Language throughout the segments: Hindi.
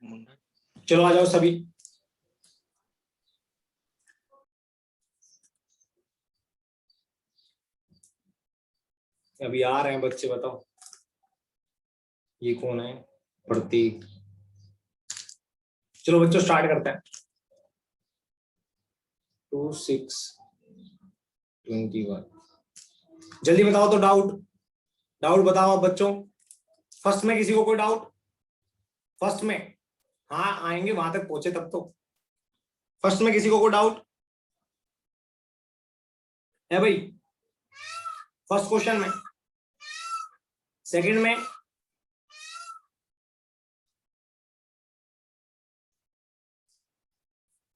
चलो आ जाओ सभी। अभी आ रहे हैं बच्चे, बताओ ये कौन है? प्रतीक। चलो बच्चों स्टार्ट करते हैं। 2/6/21। जल्दी बताओ तो डाउट। डाउट बताओ आप बच्चों। फर्स्ट में किसी को कोई डाउट? फर्स्ट में हाँ आएंगे, वहां तक पहुंचे तब तो। फर्स्ट में किसी को कोई डाउट है भाई? फर्स्ट क्वेश्चन में, सेकंड में,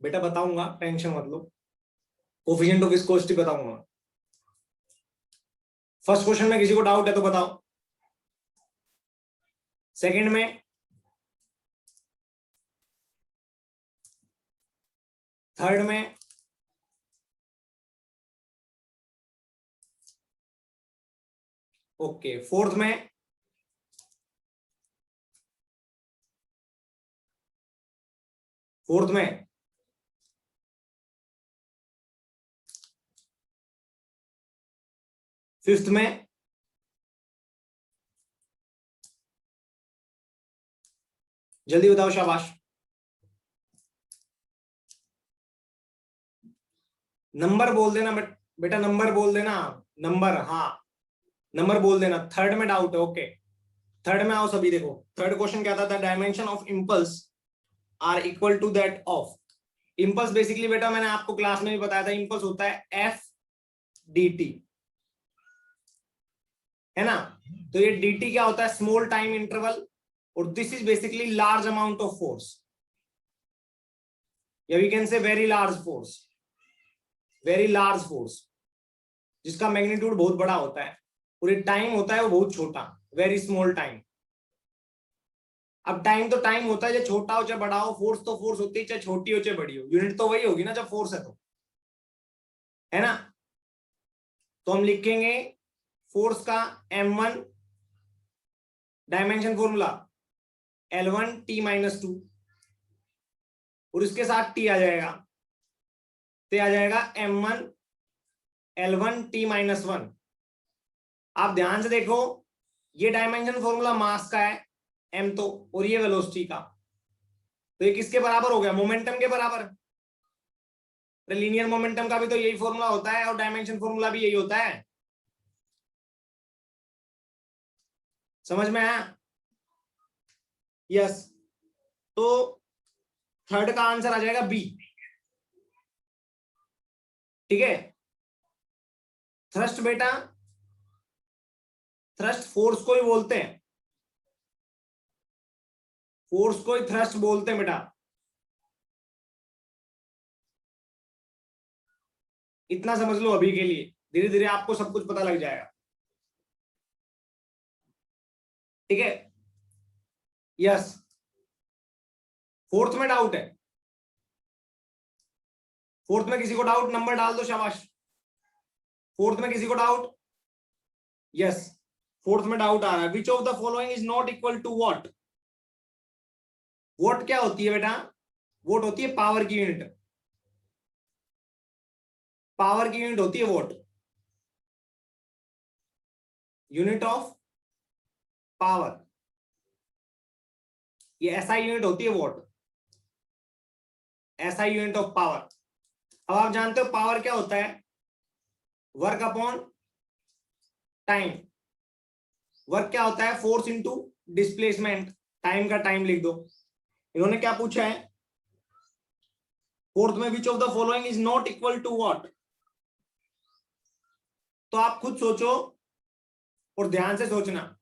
बेटा बताऊंगा, टेंशन मत लो। कोफिशिएंट ऑफ विस्कोसिटी बताऊंगा। फर्स्ट क्वेश्चन में किसी को डाउट है तो बताओ। सेकंड में, थर्ड में, ओके, फोर्थ में, फोर्थ में, फिफ्थ में, जल्दी बताओ शाबाश। नंबर बोल देना बेटा, नंबर बोल देना। नंबर, हाँ नंबर बोल देना। थर्ड में डाउट है, ओके। थर्ड में आओ सभी। देखो थर्ड क्वेश्चन क्या था? Dimension of impulse are equal to that of. Impulse basically बेटा मैंने आपको क्लास में भी बताया था, इंपल्स होता है एफ डी टी, है ना? तो ये डी टी क्या होता है? स्मॉल टाइम इंटरवल, और this is basically large amount of force, या we can say very large force. Very large force जिसका मैग्नीट्यूड बहुत बड़ा होता है, और ये टाइम होता है वो बहुत छोटा, वेरी स्मॉल टाइम। अब टाइम तो टाइम होता है, चाहे छोटा हो चाहे बड़ा हो, फोर्स तो फोर्स होती है, चाहे छोटी हो चाहे बड़ी हो, यूनिट तो वही होगी ना जब फोर्स है तो, है ना? तो हम लिखेंगे फोर्स का m1 डायमेंशन फॉर्मूला L1T-2, और इसके साथ T आ जाएगा, तो आ जाएगा m1 L1T-1। आप ध्यान से देखो, ये डायमेंशन फॉर्मूला मास का है m तो, और ये वेलोसिटी का, तो ये किसके बराबर हो गया? मोमेंटम के बराबर। लीनियर मोमेंटम का भी तो यही फॉर्मूला होता है, और डायमेंशन फॉर्मूला भी यही होता है। समझ में आया? यस। तो थर्ड का आंसर आ जाएगा बी। ठीक है। थ्रस्ट बेटा, थ्रस्ट फोर्स को ही बोलते हैं, फोर्स को ही थ्रस्ट बोलते हैं बेटा। इतना समझ लो अभी के लिए, धीरे धीरे आपको सब कुछ पता लग जाएगा। ठीक है। यस। फोर्थ में डाउट है? फोर्थ में किसी को डाउट? नंबर डाल दो, शाबाश। फोर्थ में किसी को डाउट? यस, फोर्थ में डाउट आ रहा है। Which of the following is not equal to what? Watt क्या होती है बेटा? वोट होती है पावर की यूनिट। पावर की यूनिट होती है वोट, यूनिट ऑफ पावर। ये एसआई यूनिट होती है vote, SI unit of power. अब आप जानते हो पावर क्या होता है? Work upon time. वर्क क्या होता है? Force into displacement. टाइम का टाइम लिख दो। इन्होंने क्या पूछा है फोर्थ में? Which of the following is not equal to what? तो आप खुद सोचो और ध्यान से सोचना।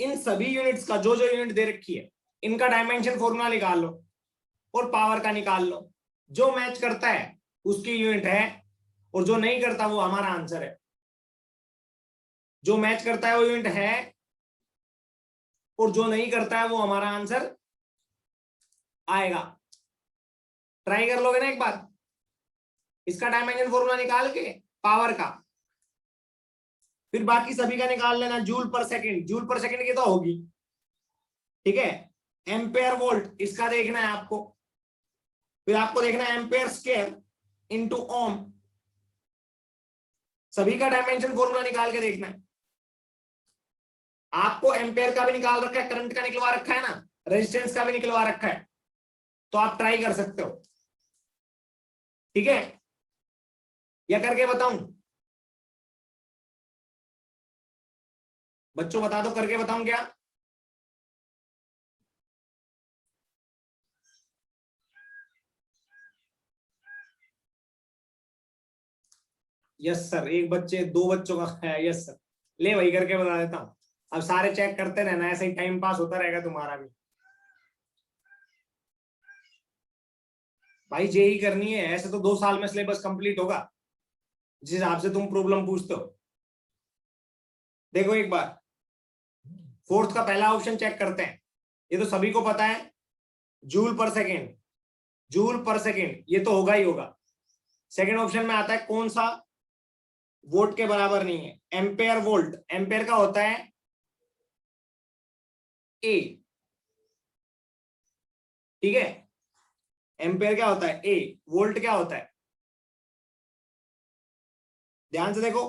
इन सभी यूनिट्स का जो जो यूनिट दे रखी है, इनका डायमेंशन फॉर्मूला निकाल लो और पावर का निकाल लो। जो मैच करता है उसकी यूनिट है, और जो नहीं करता वो हमारा आंसर है। जो मैच करता है वो यूनिट है, और जो नहीं करता है वो हमारा आंसर आएगा। ट्राई कर लोगे ना एक बार? इसका डायमेंशन फॉर्मूला निकाल के पावर का, फिर बाकी सभी का निकाल लेना। जूल पर सेकंड, जूल पर सेकंड की तो होगी। ठीक है। एम्पेयर वोल्ट इसका देखना है आपको, फिर आपको देखना है एम्पेयर स्क्वायर इनटू ओम, सभी का डायमेंशन फॉर्मूला निकाल के देखना है। आपको एम्पेयर का भी निकाल रखा है, करंट का निकलवा रखा है ना, रेजिस्टेंस का भी निकलवा रखा है, तो आप ट्राई कर सकते हो। ठीक है, या करके बताऊं बच्चों, बता दो, करके बताऊं क्या? यस सर, एक बच्चे दो बच्चों का है, यस सर। ले वही करके बता देता हूं, अब सारे चेक करते रहना, ऐसे ही टाइम पास होता रहेगा तुम्हारा भी। भाई जेई करनी है, ऐसे तो 2 साल में सिलेबस कंप्लीट होगा जिस हिसाब से तुम प्रॉब्लम पूछते हो। देखो एक बार फोर्थ का पहला ऑप्शन चेक करते हैं, ये तो सभी को पता है, जूल पर सेकेंड, जूल पर सेकेंड, ये तो होगा ही होगा। सेकेंड ऑप्शन में आता है कौन सा वोल्ट के बराबर नहीं है, एम्पेयर वोल्ट, एम्पेयर का होता है ए, ठीक है, एम्पेयर क्या होता है ए, वोल्ट क्या होता है, ध्यान से देखो,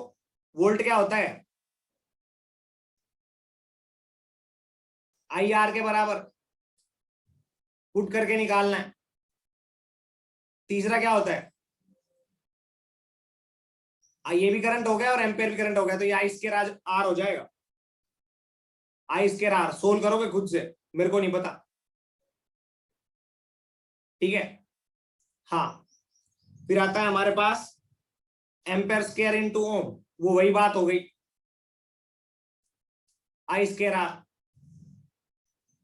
वोल्ट क्या होता है आई आर के बराबर, पुट करके निकालना है। तीसरा क्या होता है, ये भी करंट हो गया और एम्पेयर भी करंट हो गया, तो ये आई स्क्वायर आर हो जाएगा, आई स्क्वायर आर। सोल्व करोगे खुद से, मेरे को नहीं पता, ठीक है। हाँ, फिर आता है हमारे पास एम्पेयर स्क्वायर इनटू ओम, वो वही बात हो गई, आई स्क्वायर आर।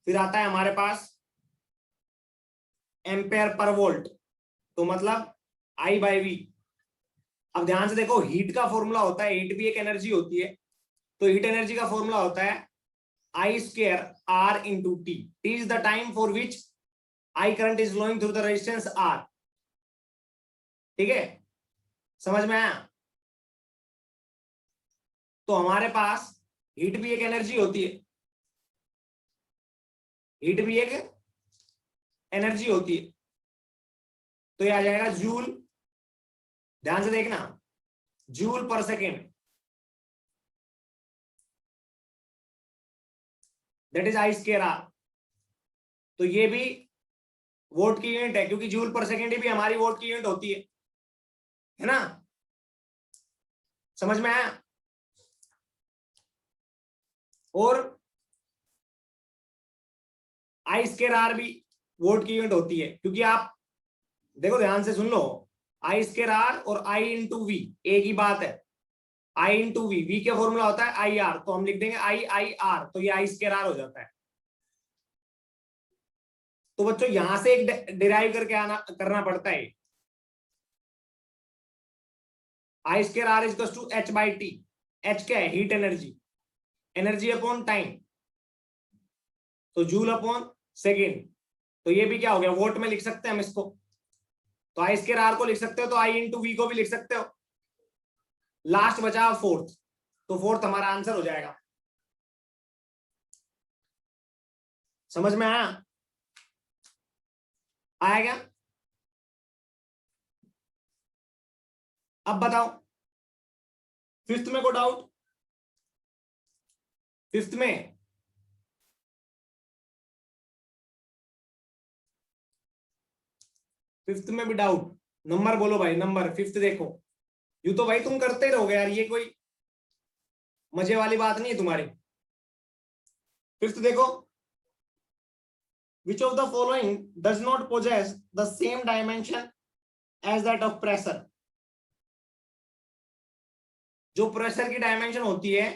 फिर आता है हमारे पास एम्पेयर पर वोल्ट, तो मतलब आई बाई वी। अब ध्यान से देखो, हीट का फॉर्मूला होता है, हीट भी एक एनर्जी होती है, तो हीट एनर्जी का फॉर्मूला होता है I square R into T, T is the time for which I current is flowing through the resistance R. ठीक है, समझ में आया? तो हमारे पास हीट भी एक एनर्जी होती है, हीट भी एक एनर्जी होती है, तो ये आ जाएगा जूल, ध्यान से देखना, जूल पर second, that is I square R. तो ये भी वोट की यूनिट है, क्योंकि जूल पर सेकेंड भी हमारी वोट की यूनिट होती है ना? समझ में आया? और आई स्क्वायर आर भी वोट की यूनिट होती है, क्योंकि आप देखो ध्यान से सुन लो, आई स्क्वायर आर और आई इंटू वी एक ही बात है, आई इंटू वी, वी का फॉर्मूला होता है आई आर, तो हम लिख देंगे आई आई आर, तो ये आई स्क्वायर आर हो जाता है। तो बच्चों यहां से एक डिराइव करके आना करना पड़ता है, I square R is to H by T, H क्या है, heat energy, energy upon time, तो जूल अपॉन सेकेंड, तो ये भी क्या हो गया, वोट में लिख सकते हैं हम इसको, तो आई स्क्वायर आर को लिख सकते हो, तो आई इंटू वी को भी लिख सकते हो। लास्ट बचा फोर्थ, तो फोर्थ हमारा आंसर हो जाएगा। समझ में आया? आया क्या? अब बताओ, फिफ्थ में को डाउट, फिफ्थ में फिफ्थ में भी डाउट, नंबर बोलो भाई, नंबर फिफ्थ देखो, यू तो भाई तुम करते रहोगे यार, ये कोई मजे वाली बात नहीं है तुम्हारी। फिफ्थ देखो, which of the following does not possess the same dimension as that of pressure? जो प्रेशर की डायमेंशन होती है,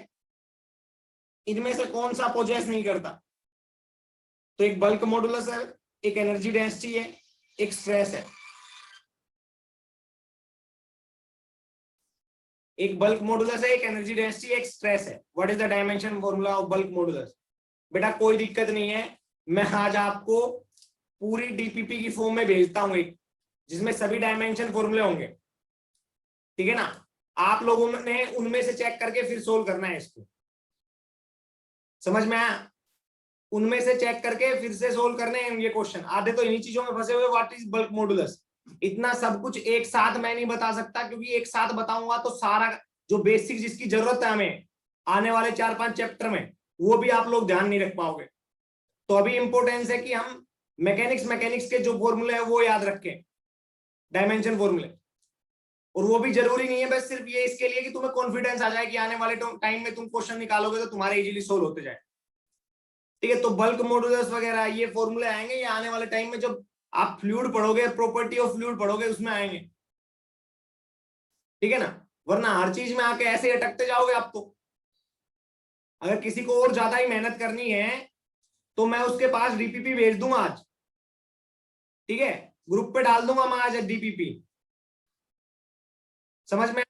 इनमें से कौन सा पोजेस नहीं करता? तो एक बल्क मॉडुलस है, एक एनर्जी डेंसिटी है, एक स्ट्रेस है। एक बल्क मॉडुलस है, एक एनर्जी डेंसिटी, एक स्ट्रेस है। What is the dimension formula of bulk modulus? बेटा कोई दिक्कत नहीं है, मैं आज आपको पूरी डीपीपी की फॉर्म में भेजता हूं एक, जिसमें सभी डायमेंशन फॉर्मूले होंगे, ठीक है ना? आप लोगों ने उनमें से चेक करके फिर सोल्व करना है इसको। समझ में आया? उनमें से चेक करके फिर से सोल्व करने हैं ये क्वेश्चन। आधे तो इन्हीं चीजों में फंसे हुए, व्हाट इज बल्क मॉडुलस। इतना सब कुछ एक साथ मैं नहीं बता सकता, क्योंकि एक साथ बताऊंगा तो सारा जो बेसिक जिसकी जरूरत है हमें आने वाले 4-5 चैप्टर में, वो भी आप लोग ध्यान नहीं रख पाओगे। तो अभी इंपॉर्टेंस है कि हम मैकेनिक्स के जो फॉर्मूले है वो याद रखें, डायमेंशन फॉर्मूले। और वो भी जरूरी नहीं है बस सिर्फ ये इसके लिए कि तुम्हें कॉन्फिडेंस आ जाए कि आने वाले टाइम में तुम क्वेश्चन निकालोगे तो तुम्हारे इजीली सोल्व होते जाए। ठीक है, तो बल्क मॉडुलस वगैरह ये फॉर्मूले आएंगे, ये आने वाले टाइम में जब आप फ्लूइड पढ़ोगे, प्रॉपर्टी ऑफ फ्लूइड पढ़ोगे, उसमें आएंगे। ठीक है ना, वरना हर चीज में आके ऐसे अटकते जाओगे आप तो। अगर किसी को और ज्यादा ही मेहनत करनी है तो मैं उसके पास डीपीपी भेज दूंगा आज। ठीक है, ग्रुप पे डाल दूंगा मैं आज डीपीपी, समझ में।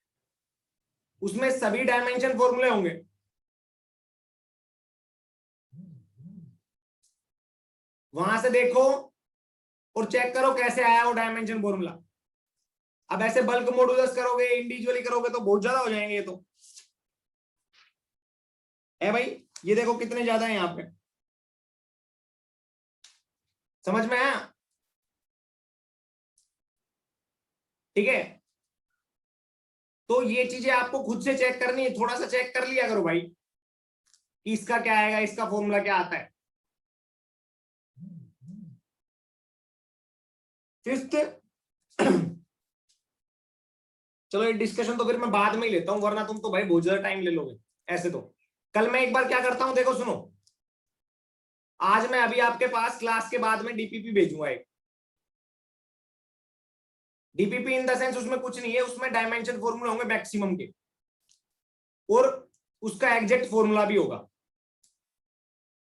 उसमें सभी डायमेंशन फॉर्मूले होंगे। वहां से देखो और चेक करो कैसे आया वो डायमेंशन फॉर्मूला। अब ऐसे बल्क मॉडुलस करोगे, इंडिविजुअली करोगे तो बहुत ज्यादा हो जाएंगे ये तो। है भाई, ये देखो कितने ज्यादा है यहाँ पे, समझ में आया। ठीक है, तो ये चीजें आपको खुद से चेक करनी है, थोड़ा सा चेक कर लिया करो भाई कि इसका क्या आएगा, इसका फॉर्मूला क्या आता है। फिफ्थ चलो ये डिस्कशन तो फिर मैं बाद में ही लेता हूं, वरना तुम तो भाई बहुत ज्यादा टाइम ले लोगे ऐसे तो। कल मैं एक बार क्या करता हूं, देखो सुनो, आज मैं अभी आपके पास क्लास के बाद में डीपीपी भेजूंगा एक। डीपीपी इन द सेंस उसमें कुछ नहीं है, उसमें डायमेंशन फॉर्मूला होंगे मैक्सिमम के, और उसका एग्जैक्ट फॉर्मूला भी होगा।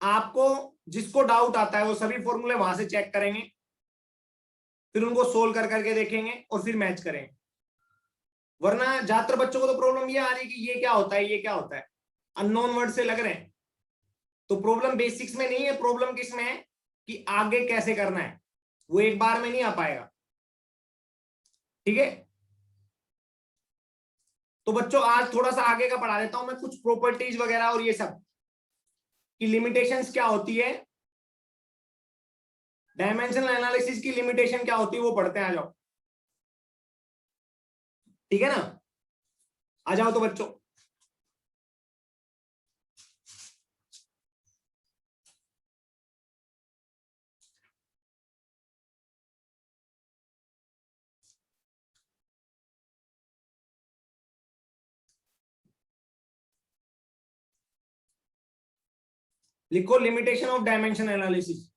आपको जिसको डाउट आता है वो सभी फॉर्मूले वहां से चेक करेंगे, फिर उनको सोल्व कर करके देखेंगे और फिर मैच करेंगे। वरना ज्यादातर बच्चों को तो प्रॉब्लम ये आ रही है कि ये क्या होता है, ये क्या होता है, अननोन वर्ड से लग रहे हैं। तो प्रॉब्लम बेसिक्स में नहीं है, प्रॉब्लम किस में है कि आगे कैसे करना है, वो एक बार में नहीं आ पाएगा। ठीक है, तो बच्चों आज थोड़ा सा आगे का पढ़ा देता हूं मैं, कुछ प्रॉपर्टीज वगैरह और ये सब की लिमिटेशंस क्या होती है, डायमेंशनल एनालिसिस की लिमिटेशन क्या होती है वो पढ़ते हैं, आ जाओ। ठीक है ना, आ जाओ तो बच्चों। लिखो limitation of dimension analysis.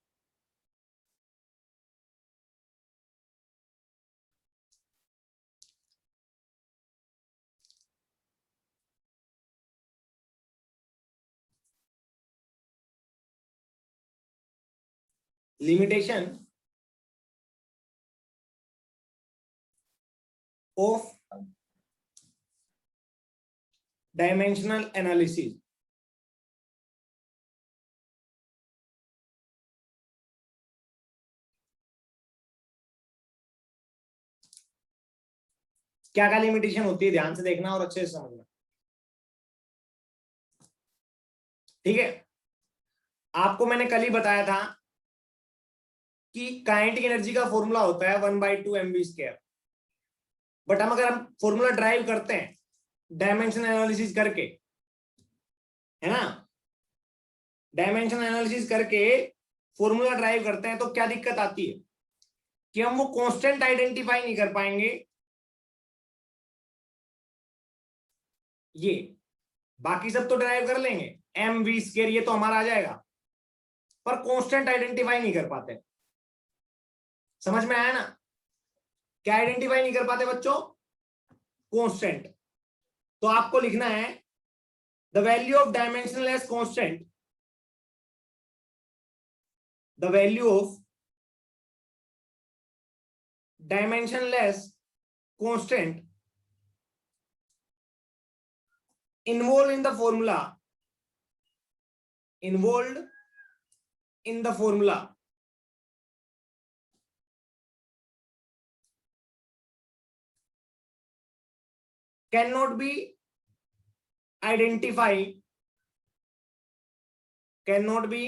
Limitation of dimensional analysis. क्या क्या लिमिटेशन होती है ध्यान से देखना और अच्छे से समझना। ठीक है, आपको मैंने कल ही बताया था कि काइनेटिक एनर्जी का फॉर्मूला होता है 1/2 mv²। बट हम अगर हम फॉर्मूला ड्राइव करते हैं डायमेंशन एनालिसिस करके, है ना, डायमेंशन एनालिसिस करके फॉर्मूला ड्राइव करते हैं, तो क्या दिक्कत आती है कि हम वो कांस्टेंट आइडेंटिफाई नहीं कर पाएंगे। ये बाकी सब तो ड्राइव कर लेंगे, mv², ये तो हमारा आ जाएगा, पर कांस्टेंट आइडेंटिफाई नहीं कर पाते। समझ में आया ना, क्या आइडेंटिफाई नहीं कर पाते बच्चों, कांस्टेंट। तो आपको लिखना है the value of dimensionless constant, the value of dimensionless constant involved in the formula, involved in the formula cannot be identified, cannot be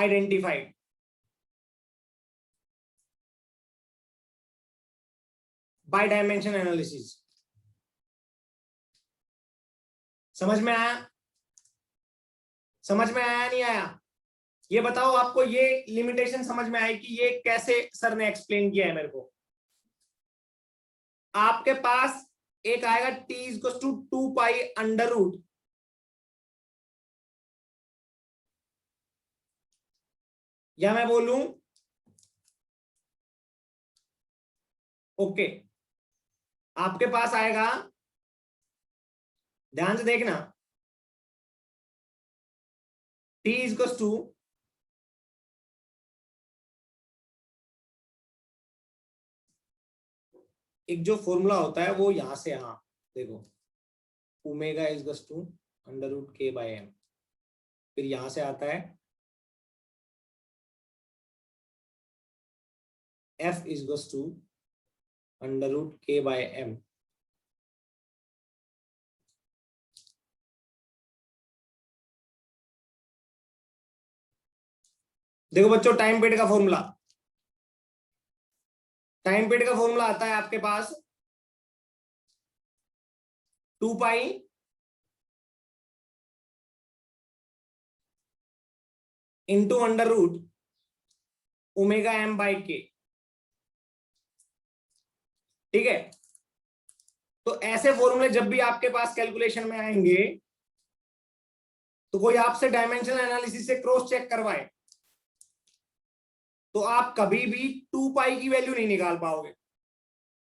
identified. By dimension analysis. समझ में आया? समझ में आया नहीं आया? ये बताओ आपको ये लिमिटेशन समझ में आई कि ये कैसे सर ने एक्सप्लेन किया है मेरे को। आपके पास एक आएगा t equals to 2 pi under root या मैं बोलूं ओके आपके पास आएगा, ध्यान से देखना, t इक्वल्स टू एक जो फॉर्मूला होता है वो यहां से यहां देखो, omega equals to under root k by m, फिर यहां से आता है f equals to under root k by m. देखो बच्चों, टाइम पीरियड का फॉर्मूला, टाइम पीरियड का फॉर्मूला आता है आपके पास 2 pi into under root omega m by k. ठीक है, तो ऐसे फॉर्मूले जब भी आपके पास कैलकुलेशन में आएंगे तो कोई आपसे डायमेंशनल एनालिसिस से क्रॉस चेक करवाए तो आप कभी भी 2 पाई की वैल्यू नहीं निकाल पाओगे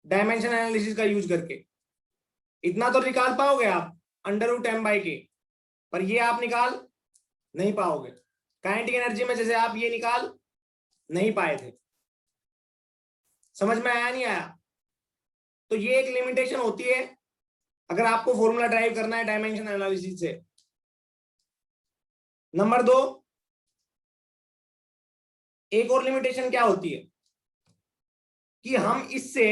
डायमेंशन एनालिसिस का यूज करके। इतना तो निकाल पाओगे आप अंडर रूट एम बाई के, पर ये आप निकाल नहीं पाओगे। काइनेटिक एनर्जी में जैसे आप ये निकाल नहीं पाए थे। समझ में आया नहीं आया? तो ये एक लिमिटेशन होती है अगर आपको फॉर्मूला ड्राइव करना है डायमेंशन एनालिसिस से। नंबर 2, एक और लिमिटेशन क्या होती है कि हम इससे,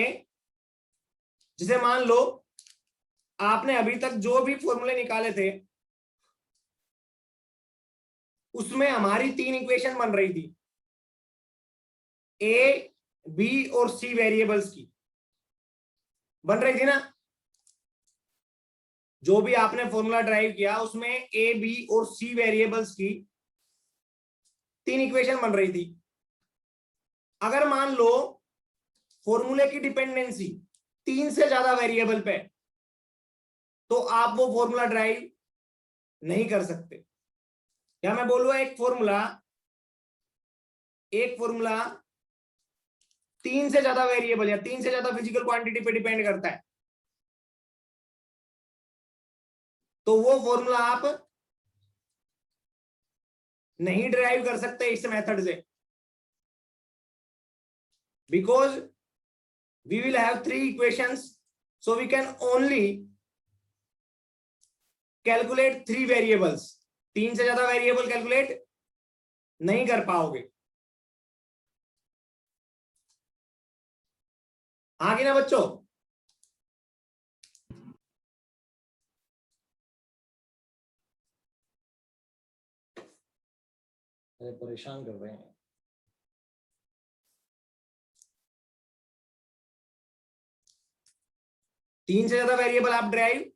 जैसे मान लो आपने अभी तक जो भी फॉर्मूले निकाले थे उसमें हमारी 3 इक्वेशन बन रही थी, ए बी और सी वेरिएबल्स की बन रही थी ना। जो भी आपने फॉर्मूला ड्राइव किया उसमें ए बी और सी वेरिएबल्स की 3 इक्वेशन बन रही थी। अगर मान लो फॉर्मूले की डिपेंडेंसी 3 से ज्यादा वेरिएबल पे, तो आप वो फॉर्मूला ड्राइव नहीं कर सकते। या मैं बोलूंगा एक फॉर्मूला 3 से ज्यादा वेरिएबल या 3 से ज्यादा फिजिकल क्वांटिटी पे डिपेंड करता है, तो वो फॉर्मूला आप नहीं ड्राइव कर सकते इस मेथड से, because we will have 3 equations, so we can only calculate 3 variables. 3 से ज्यादा वेरिएबल कैलकुलेट नहीं कर पाओगे। आगे ना बच्चों, अरे परेशान कर रहे हैं। तीन से ज्यादा वेरिएबल आप ड्राइव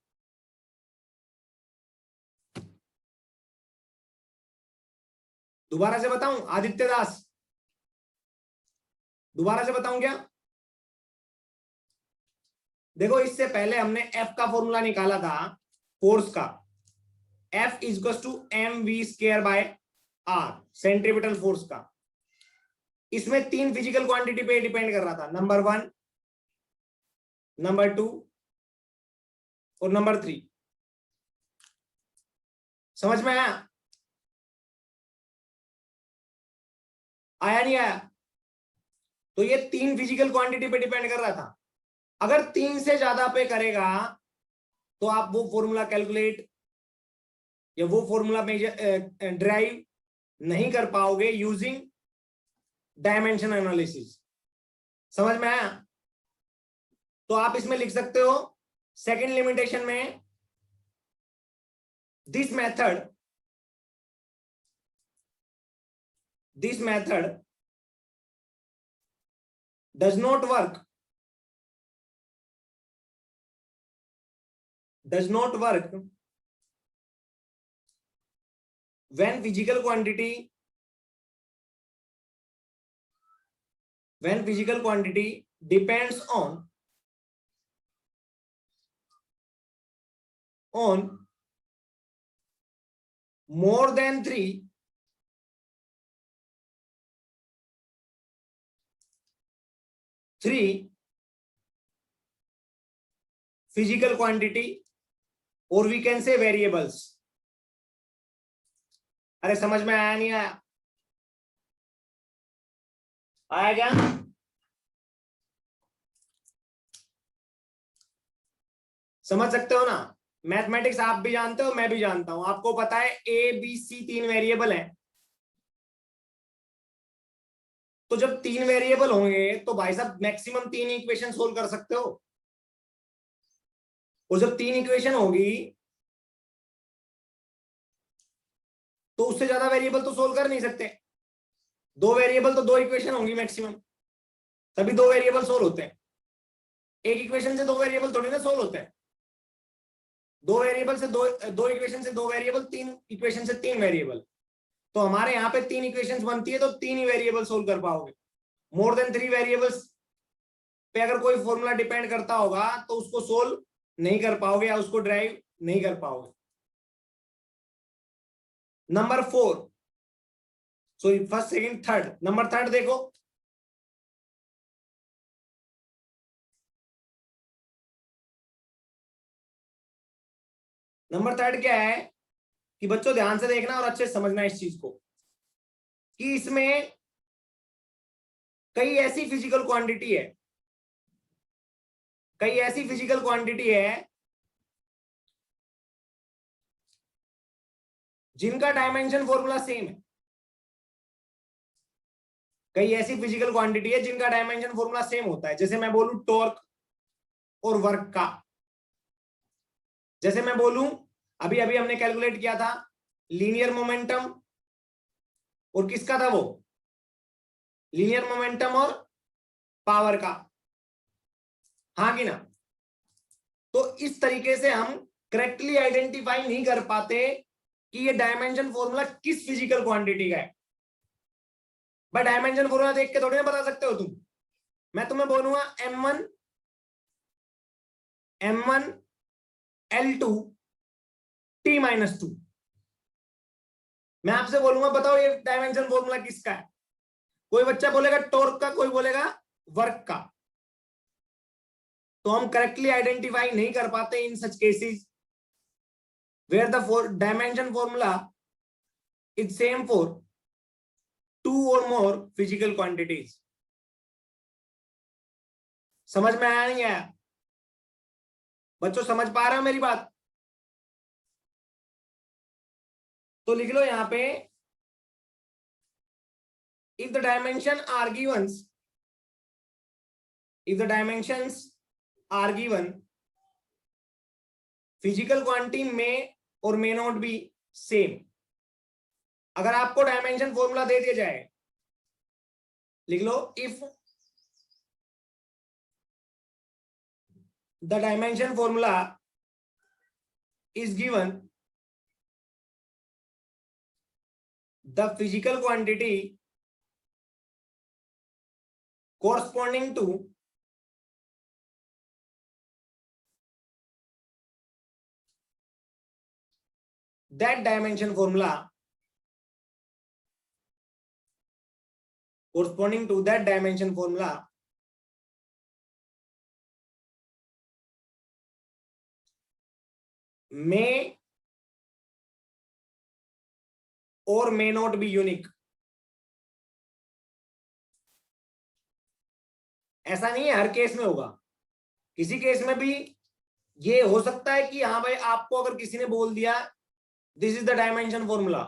दोबारा से बताऊं आदित्य दास, दोबारा से बताऊं क्या? देखो इससे पहले हमने एफ का फॉर्मूला निकाला था फोर्स का, F is to m v square by r, centripetal force का। इसमें 3 फिजिकल क्वांटिटी पे डिपेंड कर रहा था, नंबर 1, नंबर 2 और नंबर 3। समझ में आया? आया नहीं आया? तो ये 3 फिजिकल क्वांटिटी पे डिपेंड कर रहा था। अगर 3 से ज्यादा पे करेगा तो आप वो फॉर्मूला कैलकुलेट या वो फॉर्मूला में ड्राइव नहीं कर पाओगे यूजिंग डायमेंशन एनालिसिस। समझ में आया? तो आप इसमें लिख सकते हो सेकंड लिमिटेशन में, this method this method does not work when physical quantity depends on more than three physical quantity, or we can say variables. अरे समझ में आया नहीं आया? आया क्या? समझ सकते हो ना? मैथमेटिक्स आप भी जानते हो, मैं भी जानता हूं। आपको पता है ए बी सी 3 वेरिएबल हैं। तो जब 3 वेरिएबल होंगे तो भाई साहब मैक्सिमम 3 इक्वेशन सोल्व कर सकते हो। और जब 3 इक्वेशन होगी तो उससे ज्यादा वेरिएबल तो सोल्व कर नहीं सकते। 2 वेरिएबल तो 2 इक्वेशन होंगी मैक्सिमम, तभी 2 वेरिएबल सोल्व होते हैं। एक इक्वेशन से 2 वेरिएबल थोड़ी ना सोल्व होते हैं। 2 वेरिएबल से 2 इक्वेशन से 2 वेरिएबल, 3 इक्वेशन से 3 वेरिएबल। तो हमारे यहाँ पे 3 इक्वेशंस बनती है तो 3 ही वेरिएबल सोल्व कर पाओगे। मोर देन 3 वेरिएबल्स पे अगर कोई फॉर्मूला डिपेंड करता होगा तो उसको सोल्व नहीं कर पाओगे या उसको ड्राइव नहीं कर पाओगे। Number 4, sorry first second third, number third देखो। नंबर थर्ड क्या है कि बच्चों ध्यान से देखना और अच्छे से समझना इस चीज को, कि इसमें कई ऐसी फिजिकल क्वांटिटी है जिनका डायमेंशन फॉर्मूला सेम है। कई ऐसी फिजिकल क्वांटिटी है जिनका डायमेंशन फॉर्मूला सेम होता है। जैसे मैं बोलूं टॉर्क और वर्क का, जैसे मैं बोलूं अभी अभी हमने कैलकुलेट किया था लीनियर मोमेंटम और किसका था वो, लीनियर मोमेंटम और पावर का, हाँ कि ना? तो इस तरीके से हम करेक्टली आइडेंटिफाई नहीं कर पाते कि ये डायमेंशन फॉर्मूला किस फिजिकल क्वांटिटी का है। बट डायमेंशन फॉर्मूला देख के थोड़ी ना बता सकते हो तुम। मैं तुम्हें बोलूंगा m1 L2 T-2, मैं आपसे बोलूंगा बताओ ये डायमेंशन फॉर्मूला किसका है। कोई बच्चा बोलेगा टॉर्क का, कोई बोलेगा वर्क का। तो हम करेक्टली आइडेंटिफाई नहीं कर पाते in such cases where the dimension formula is same for 2 or more physical quantities. समझ में आया नहीं आया बच्चों? समझ पा रहे हो मेरी बात? तो लिख लो यहां पे, if the dimensions are given, physical quantity may or may not be same। अगर आपको डायमेंशन फॉर्मूला दे दिया जाए, लिख लो if the dimension formula is given, the physical quantity corresponding to that dimension formula may or may not be unique। ऐसा नहीं है हर केस में होगा, किसी केस में भी ये हो सकता है कि हाँ भाई आपको अगर किसी ने बोल दिया this is the dimension formula,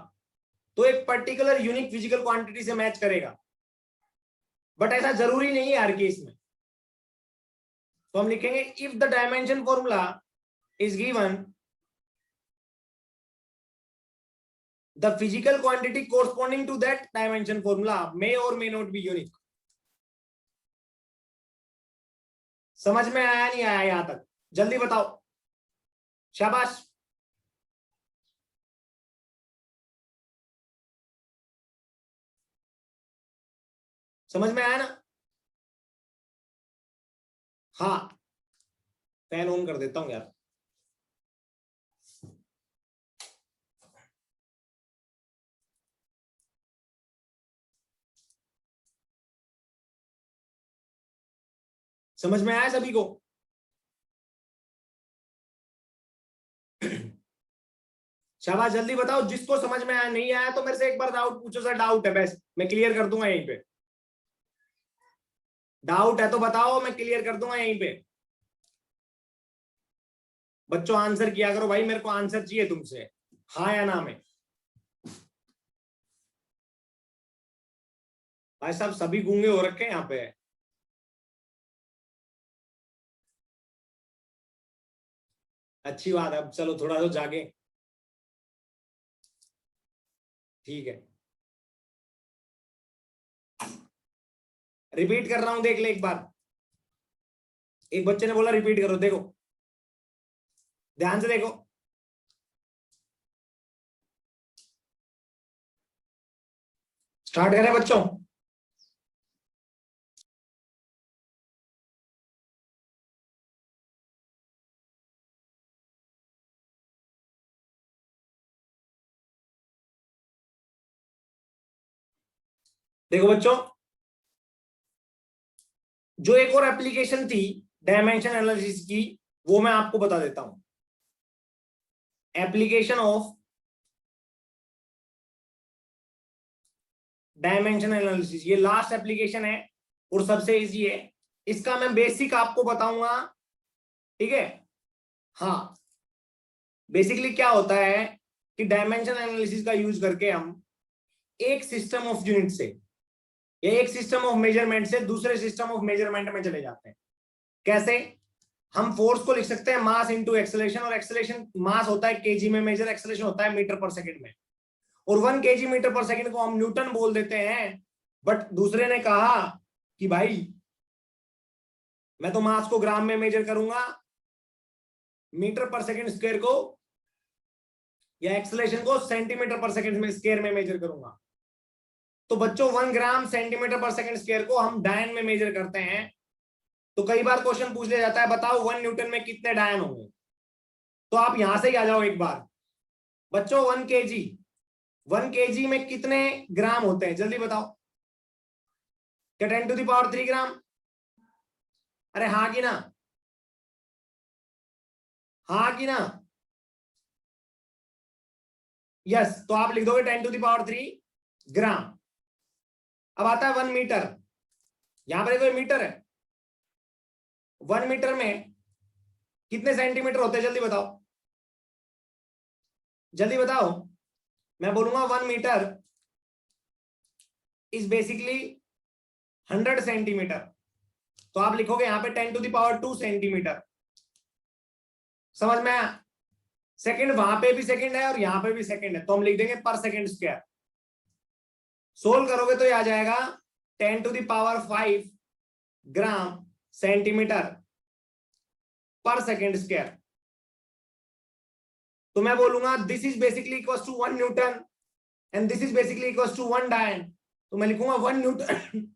तो एक पर्टिकुलर यूनिक फिजिकल क्वांटिटी से मैच करेगा। बट ऐसा जरूरी नहीं है हर केस में। तो हम लिखेंगे if the dimension formula is given the physical quantity corresponding to that dimension formula may or may not be unique. समझ में आया नहीं आया यहां तक? जल्दी बताओ, शाबाश। समझ में आया ना? हाँ, फैन ऑन कर देता हूं यार। समझ में आया सभी को? शाबाश, जल्दी बताओ। जिसको समझ में आया, नहीं आया तो मेरे से एक बार डाउट पूछो। सर डाउट है, बस मैं क्लियर कर दूंगा यहीं पे। डाउट है तो बताओ, मैं क्लियर कर दूंगा यहीं पे। बच्चों आंसर किया करो भाई, मेरे को आंसर चाहिए तुमसे, हाँ या ना में। भाई साहब सभी गूंगे हो रखे हैं यहाँ पे। अच्छी बात है, अब चलो थोड़ा तो जागे। ठीक है, रिपीट कर रहा हूं, देख ले एक बार। एक बच्चे ने बोला रिपीट करो, देखो ध्यान से देखो। स्टार्ट करें बच्चों? देखो बच्चों, जो एक और एप्लीकेशन थी डायमेंशन एनालिसिस की, वो मैं आपको बता देता हूं। एप्लीकेशन ऑफ डायमेंशन एनालिसिस, ये लास्ट एप्लीकेशन है और सबसे इजी है। इसका मैं बेसिक आपको बताऊंगा, ठीक है? हाँ, बेसिकली क्या होता है कि डायमेंशन एनालिसिस का यूज करके हम एक सिस्टम ऑफ यूनिट से या एक सिस्टम ऑफ मेजरमेंट से दूसरे सिस्टम ऑफ मेजरमेंट में चले जाते हैं। कैसे? हम फोर्स को लिख सकते हैं मास इंटू एक्सेलरेशन, और एक्सेलरेशन मास होता है केजी में मेजर, एक्सेलरेशन होता है मीटर पर सेकंड में, और 1 केजी मीटर पर सेकंड को हम न्यूटन बोल देते हैं। बट दूसरे ने कहा कि भाई मैं तो मास को ग्राम में मेजर करूंगा, मीटर पर सेकंड स्क्वायर को या एक्सेलरेशन को सेंटीमीटर पर सेकंड में स्क्वायर में मेजर करूंगा। तो बच्चों 1 ग्राम सेंटीमीटर पर सेकंड स्क्वायर को हम डायन में मेजर करते हैं। तो कई बार क्वेश्चन पूछ लिया जाता है, बताओ 1 न्यूटन में कितने डायन होंगे? तो आप यहां से ही आ जाओ एक बार। बच्चों 1 केजी में कितने ग्राम होते हैं? जल्दी बताओ। क्या 10⁻³ ग्राम? अरे हाँ कि ना? हाँ कि ना? यस, तो आप लिख दोगे 10⁻³ ग्राम। अब आता है 1 मीटर। यहां पर कोई मीटर है, 1 मीटर में कितने सेंटीमीटर होते हैं? जल्दी बताओ, जल्दी बताओ। मैं बोलूंगा 1 मीटर इज बेसिकली 100 सेंटीमीटर, तो आप लिखोगे यहां पे 10⁻² सेंटीमीटर। समझ में आया? सेकंड वहां पे भी सेकंड है और यहां पे भी सेकंड है, तो हम लिख देंगे पर सेकंड स्क्वायर। सोल्व करोगे तो ये आ जाएगा 10⁵ ग्राम सेंटीमीटर पर सेकंड स्क्वायर। तो मैं बोलूंगा this is basically equals to 1 newton and this is basically equals to 1 dyne. तो मैं लिखूंगा 1 न्यूटन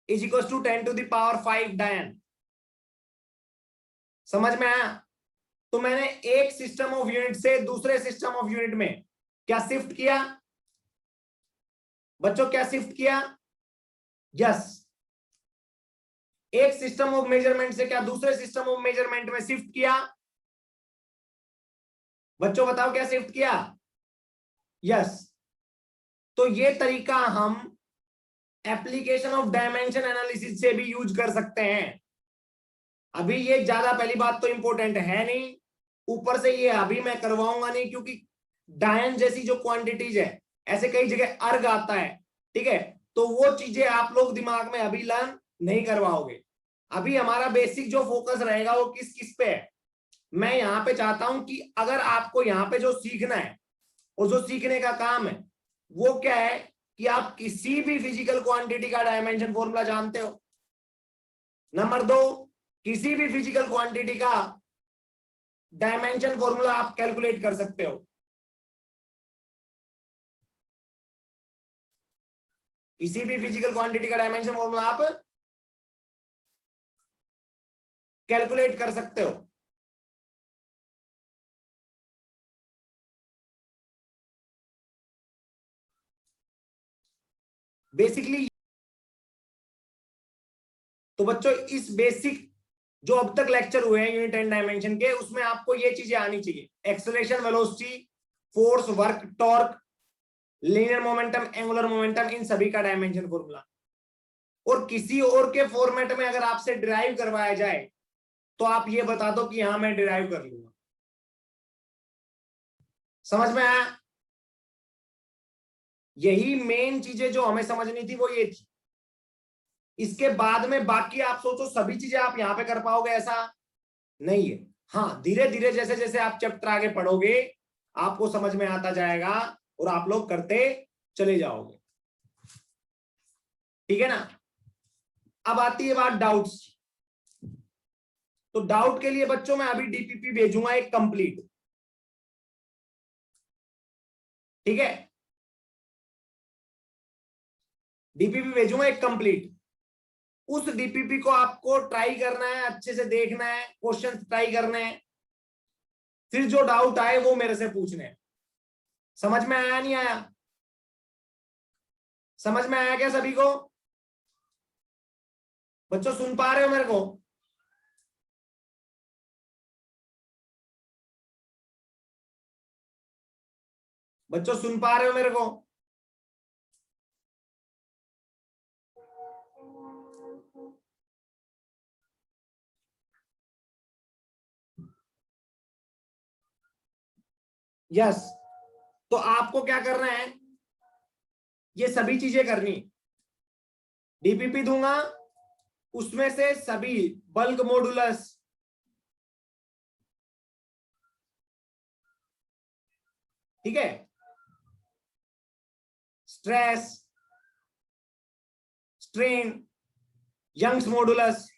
इज इक्वल्स टू 10⁵ डायन। समझ में आया? तो मैंने एक सिस्टम ऑफ यूनिट से दूसरे सिस्टम ऑफ यूनिट में क्या शिफ्ट किया? बच्चों क्या शिफ्ट किया? यस, एक सिस्टम ऑफ मेजरमेंट से क्या दूसरे सिस्टम ऑफ मेजरमेंट में शिफ्ट किया? बच्चों बताओ क्या शिफ्ट किया? यस। तो ये तरीका हम एप्लीकेशन ऑफ डायमेंशन एनालिसिस से भी यूज कर सकते हैं। अभी ये ज्यादा पहली बात तो इंपॉर्टेंट है नहीं, ऊपर से ये अभी मैं करवाऊंगा नहीं, क्योंकि डायन जैसी जो क्वांटिटीज है, ऐसे कई जगह अर्ग आता है, ठीक है? तो वो चीजें आप लोग दिमाग में अभी लर्न नहीं करवाओगे। अभी हमारा बेसिक जो फोकस रहेगा वो किस किस पे है। मैं यहाँ पे चाहता हूं कि अगर आपको यहाँ पे जो सीखना है और जो सीखने का काम है वो क्या है कि आप किसी भी फिजिकल क्वांटिटी का डायमेंशन फॉर्मूला जानते हो। नंबर 2, किसी भी फिजिकल क्वांटिटी का डायमेंशन फॉर्मूला आप कैलकुलेट कर सकते हो। किसी भी फिजिकल क्वांटिटी का डायमेंशन फॉर्मूला आप कैलकुलेट कर सकते हो। बेसिकली तो बच्चों इस बेसिक जो अब तक लेक्चर हुए हैं यूनिट एंड डायमेंशन के, उसमें आपको ये चीजें आनी चाहिए। Acceleration, velocity, force, work, torque, linear momentum, angular momentum, इन सभी का डायमेंशन फॉर्मूला। और किसी और के फॉर्मेट में अगर आपसे डिराइव करवाया जाए तो आप ये बता दो कि हाँ मैं डिराइव कर लूंगा। समझ में आया? यही मेन चीजें जो हमें समझनी थी वो ये थी। इसके बाद में बाकी आप सोचो सभी चीजें आप यहां पे कर पाओगे, ऐसा नहीं है। हाँ, धीरे धीरे जैसे जैसे आप चैप्टर आगे पढ़ोगे आपको समझ में आता जाएगा और आप लोग करते चले जाओगे। ठीक है ना? अब आती है बात डाउट्स। तो डाउट के लिए बच्चों मैं अभी डीपीपी भेजूंगा एक कंप्लीट। ठीक है, डीपीपी भेजूंगा एक कंप्लीट। उस डीपीपी को आपको ट्राई करना है, अच्छे से देखना है, क्वेश्चन ट्राई करने हैं, फिर जो डाउट आए वो मेरे से पूछने हैं। समझ में आया नहीं आया? समझ में आया क्या सभी को? बच्चों सुन पा रहे हो मेरे को? बच्चों सुन पा रहे हो मेरे को? यस। तो आपको क्या करना है, ये सभी चीजें करनी। डीपीपी दूंगा, उसमें से सभी बल्क मॉडुलस, ठीक है, स्ट्रेस, स्ट्रेन, यंग्स मॉडुलस,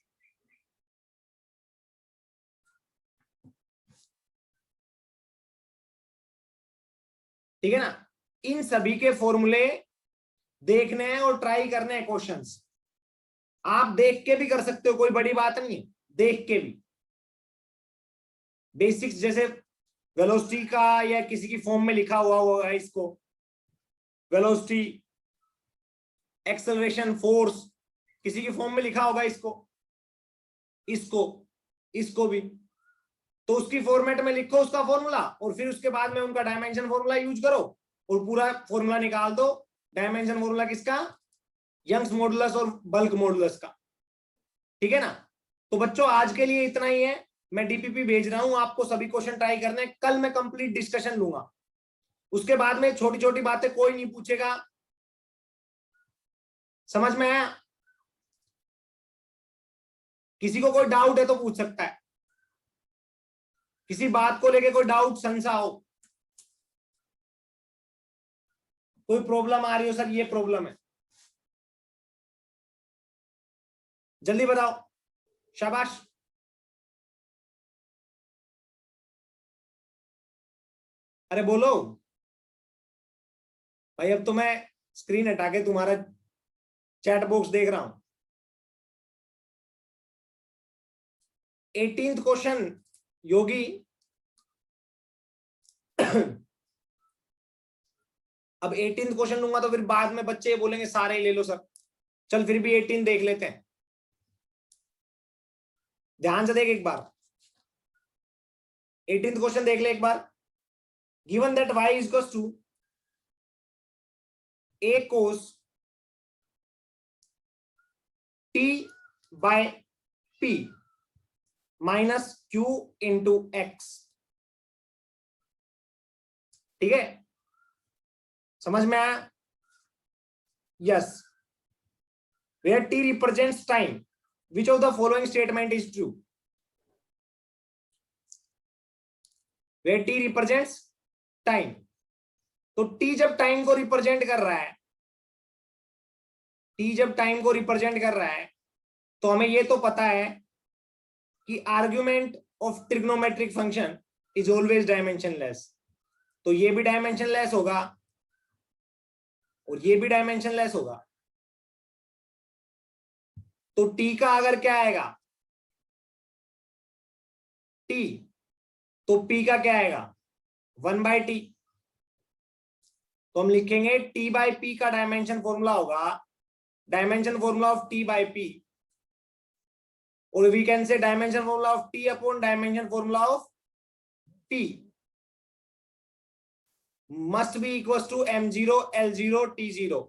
ठीक है ना, इन सभी के फॉर्मूले देखने हैं और ट्राई करने हैं क्वेश्चंस। आप देख के भी कर सकते हो, कोई बड़ी बात नहीं है, देख के भी। बेसिक्स जैसे वेलोसिटी का या किसी की फॉर्म में लिखा हुआ होगा इसको, वेलोसिटी, एक्सेलरेशन, फोर्स, किसी की फॉर्म में लिखा होगा इसको, इसको, इसको भी, तो उसकी फॉर्मेट में लिखो उसका फॉर्मूला और फिर उसके बाद में उनका डायमेंशन फॉर्मूला यूज करो और पूरा फॉर्मूला निकाल दो। डायमेंशन फॉर्मूला किसका? यंग्स मॉडुलस और बल्क मॉडुलस का। ठीक है ना? तो बच्चों आज के लिए इतना ही है। मैं डीपीपी भेज रहा हूं, आपको सभी क्वेश्चन ट्राई करने। कल मैं कंप्लीट डिस्कशन लूंगा, उसके बाद में छोटी छोटी बातें कोई नहीं पूछेगा। समझ में आया? किसी को कोई डाउट है तो पूछ सकता है, किसी बात को लेके कोई डाउट संशय हो, कोई प्रॉब्लम आ रही हो, सर ये प्रॉब्लम है, जल्दी बताओ। शाबाश। अरे बोलो भाई, अब तो मैं स्क्रीन हटा के तुम्हारा चैट बॉक्स देख रहा हूं। 18th क्वेश्चन योगी। अब 18th क्वेश्चन लूंगा तो फिर बाद में बच्चे बोलेंगे सारे ही ले लो सर। चल फिर भी 18 देख लेते हैं, ध्यान से देख एक बार। 18th क्वेश्चन देख ले एक बार। Given that y is equals to a cos t by p minus q into x। ठीक है, समझ में आया? Yes. Where t represents time, which of the following statement is true? Where t represents time, तो टी जब टाइम को रिप्रेजेंट कर रहा है, टी जब टाइम को रिप्रेजेंट कर रहा है, तो हमें ये तो पता है कि argument of trigonometric function is always dimensionless. तो ये भी डायमेंशनलेस होगा और ये भी डायमेंशनलेस होगा। तो टी का अगर क्या आएगा टी, तो पी का क्या आएगा 1/t। तो हम लिखेंगे टी बाई पी का डायमेंशन फॉर्मूला होगा dimension formula of T by P, और we can say dimension formula of T upon dimension formula of T must be equal to m0 l0 t0।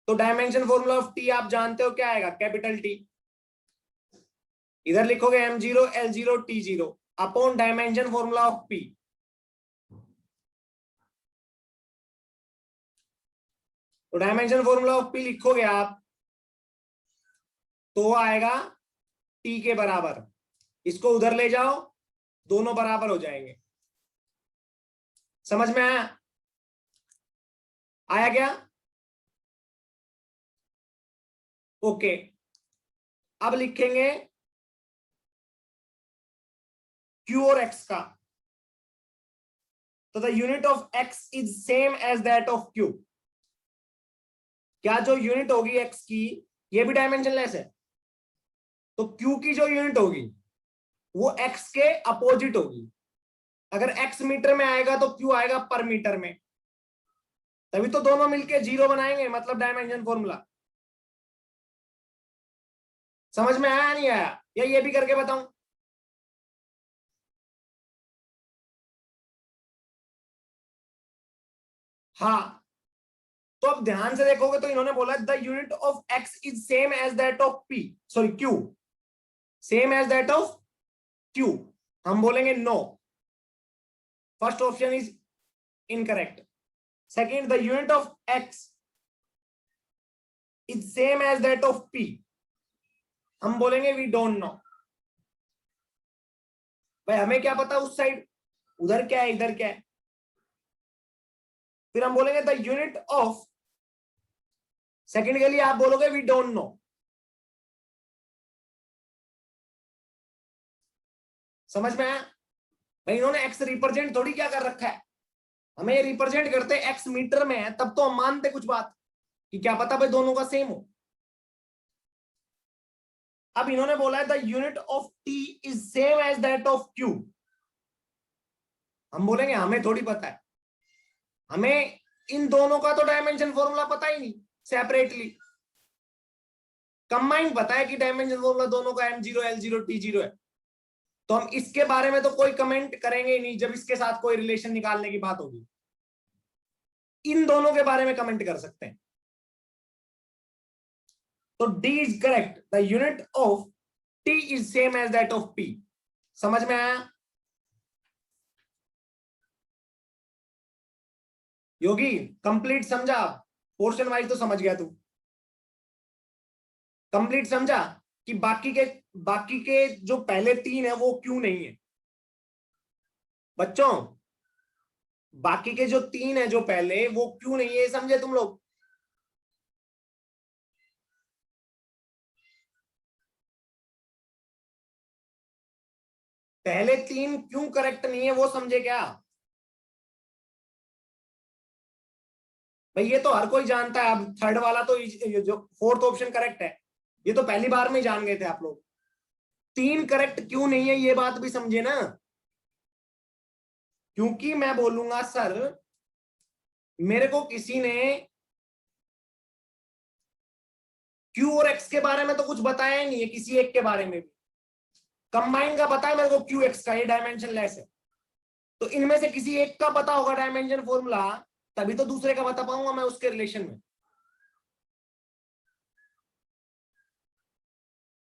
तो डायमेंशन फॉर्मूला ऑफ टी आप जानते हो क्या आएगा, कैपिटल टी। इधर लिखोगे m0 l0 t0 upon dimension formula of P. तो डायमेंशन फॉर्मूला ऑफ पी लिखोगे आप तो आएगा टी के बराबर। इसको उधर ले जाओ, दोनों बराबर हो जाएंगे। समझ में आया? आया क्या? ओके, अब लिखेंगे Q और X का। तो the unit of X is same as that of Q। क्या जो यूनिट होगी X की, ये भी डायमेंशनलेस है, तो Q की जो यूनिट होगी वो X के अपोजिट होगी। अगर X मीटर में आएगा तो Q आएगा पर मीटर में, तभी तो दोनों मिलके 0 बनाएंगे, मतलब डायमेंशन फॉर्मूला। समझ में आया नहीं आया, या ये भी करके बताऊं? हाँ, तो अब ध्यान से देखोगे तो इन्होंने बोला the unit of x is same as that of p, sorry q, same as that of q. हम बोलेंगे no, first option is incorrect. Second, the unit of x is same as that of p, हम बोलेंगे वी डोंट नो। भाई हमें क्या पता उस साइड उधर क्या है इधर क्या है। फिर हम बोलेंगे द यूनिट ऑफ, सेकंड के लिए आप बोलोगे वी डोंट नो। समझ में आया? भाई इन्होंने एक्स रिप्रेजेंट थोड़ी क्या कर रखा है, हमें ये रिप्रेजेंट करते एक्स मीटर में है, तब तो हम मानते कुछ बात कि क्या पता भाई दोनों का सेम हो। अब इन्होंने बोला है the unit of t is same as that of q, हम बोलेंगे हमें थोड़ी पता है, हमें इन दोनों का तो डायमेंशन फॉर्मूला पता ही नहीं सेपरेटली। कंबाइंड पता है कि डायमेंशन फॉर्मूला दोनों का m0 l0 t0 है, तो हम इसके बारे में तो कोई कमेंट करेंगे ही नहीं जब इसके साथ कोई रिलेशन निकालने की बात होगी। इन दोनों के बारे में कमेंट कर सकते हैं। तो D is correct, the unit of T is same as that of P। समझ में आया? योगी कंप्लीट समझा? पोर्शन वाइज तो समझ गया तू, कंप्लीट समझा कि बाकी के जो पहले 3 है वो क्यों नहीं है बच्चों? बाकी के जो 3 है जो पहले, वो क्यों नहीं है, समझे तुम लोग? पहले 3 क्यों करेक्ट नहीं है वो समझे क्या? भाई ये तो हर कोई जानता है। अब थर्ड वाला तो जो फोर्थ ऑप्शन करेक्ट है, ये तो पहली बार में जान गए थे आप लोग। 3 करेक्ट क्यों नहीं है ये बात भी समझे ना, क्योंकि मैं बोलूंगा सर मेरे को किसी ने क्यू और एक्स के बारे में तो कुछ बताया ही नहीं है, किसी एक के बारे में भी। कंबाइन का पता है मेरे को क्यू एक्स का, ये डायमेंशन लेस है, तो इनमें से किसी एक का पता होगा डायमेंशन फॉर्मूला, तभी तो दूसरे का बता पाऊंगा मैं उसके रिलेशन में।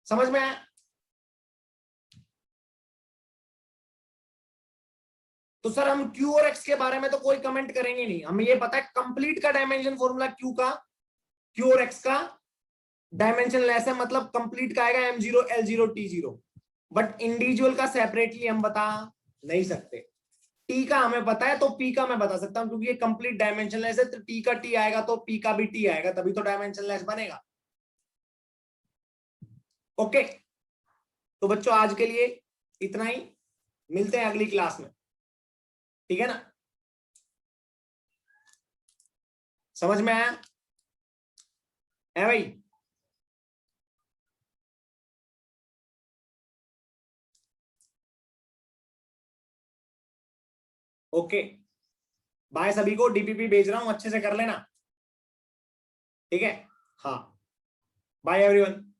समझ में आया? तो सर हम Q और X के बारे में तो कोई कमेंट करेंगे नहीं, हमें ये पता है कंप्लीट का डायमेंशन फॉर्मूला Q और X का डायमेंशन लेस है, मतलब कंप्लीट का आएगा m0 l0 t0, but individual का सेपरेटली हम बता नहीं सकते। टी का हमें पता है तो पी का मैं बता सकता हूं, क्योंकि ये कंप्लीट डायमेंशनलेस है, तो टी का टी आएगा तो पी का भी टी आएगा, तभी तो डायमेंशनलेस बनेगा। ओके, तो बच्चों आज के लिए इतना ही, मिलते हैं अगली क्लास में, ठीक है ना? समझ में आया है भाई? ओके, बाय सभी को, डीपीपी भेज रहा हूं, अच्छे से कर लेना, ठीक है? हाँ, बाय एवरीवन।